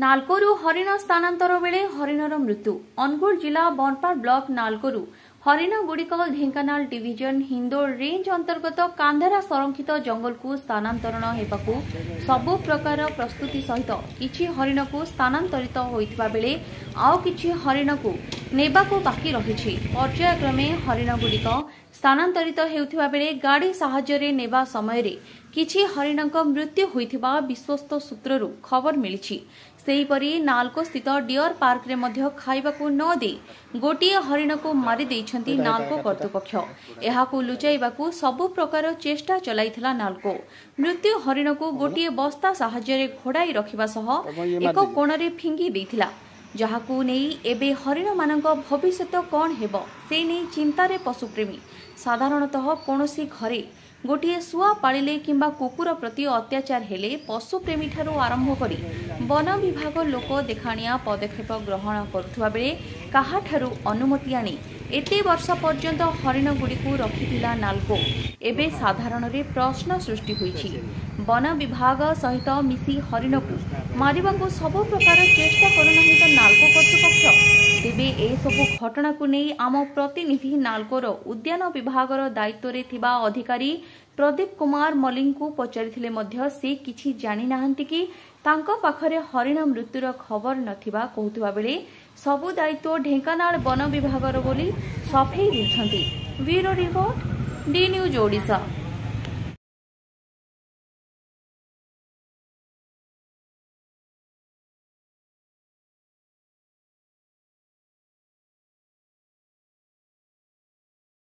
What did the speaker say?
नालकोरु हरिण स्थानांतर बेले हरिणर मृत्यु। अनुगुल जिला बनपाड़ ब्लॉक नालकोरु हरिण गुड़िक ढेंकानाल डिविजन हिंदोल रेंज अंतर्गत कांधारा संरक्षित जंगल को स्थानांतरण हेबाकू सबु प्रकार प्रस्तुति सहित किछि हरिण को स्थानांतरित होइतबा बेले आउ किछि हरिण को नेबाकू बाकी रहिछि। पर्यायक्रमे हरिण गुड़िक स्थानांतरित हेउथिबा बेले गाड़ी साहाय्य नेबा समय किछि हरिणक मृत्यु होइथिबा विश्वस्त सूत्ररु खबर मिलिछि। सेहीपरि नालको स्थित डियर पार्क रे मध्य खाइबाकू न दे गोटिए हरिण को मारी देइछंती नालको कर्तृपक्ष। एहाकू लुचाइबाकू सबु प्रकार चेष्टा चलाइथिला नालको। मृत्यु हरिण को गोटिए बस्ता साहाय्य घोड़ाई रखिबा सह एक कोणरे फिंगी देइथिला, जहाकू नेई एबे हरिण मानक भविष्यत कौन हेबो से नेई चिंतारे पशुप्रेमी। साधारणतः कोनोसी घरे गोटे शुआ पालिले किंबा कुकुर प्रति अत्याचार हेले पशुप्रेमी ठारू आरंभ करी वन विभाग लोक देखाणिया पदक्षेप ग्रहण करुवा बेले काहाठारू अनुमति आनी एते वर्ष पर्यंत हरिण गुड़िकू रखिथिला नालको एबे साधारण रे प्रश्न सृष्टि होईछि। वन विभाग सहित मिसी हरिण को मारिबाकू सबु प्रकार चेष्टा करुनाही तो नालको कर्तृपक्ष। तेबे ए सबु घटना को नहीं आम प्रतिनिधि नालकोर उद्यान विभागर दायित्व रे थिबा अधिकारी प्रदीप कुमार मलिंग को पचारिथिले मध्य से किछि जानि नाहंती कि तांको पाखरे हरिण मृत्युर खबर नथिबा कहउतबा बेले सबु दायित्व ढेंकानाल वन विभागर बोली सफेई देछंती। Bureau report the news Odisha.